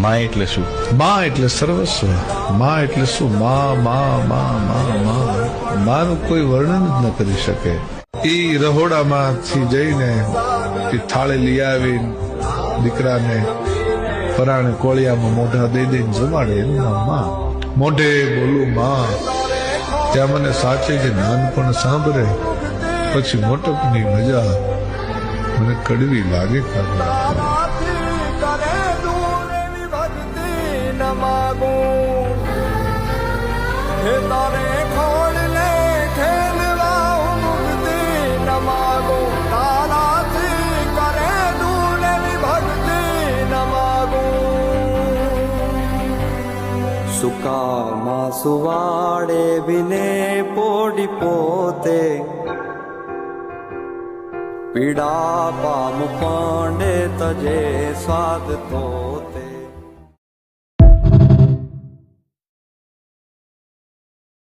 માં એટલે શું? માં એટલે સર્વસ્વ. માં એટલે શું? માં માં માં માં માં માનું કોઈ વર્ણન જ ન કરી શકે. ઈ રહોડામાંથી જઈને એ થાળે લઈ આવીને દીકરાને પરાણે કોળિયામાં મોઢા દઈ દઈને જમાડે એનું નામ માં. મોઢે બોલું માં, ત્યાં મને સાચે જે નાનપણ સાંભળે પછી મોટપની મજા મને કડવી લાગે. સુકામાં સુવાડે વિને પોડી પોતે પીડા પામ પાંડે તજે સ્વાદ તો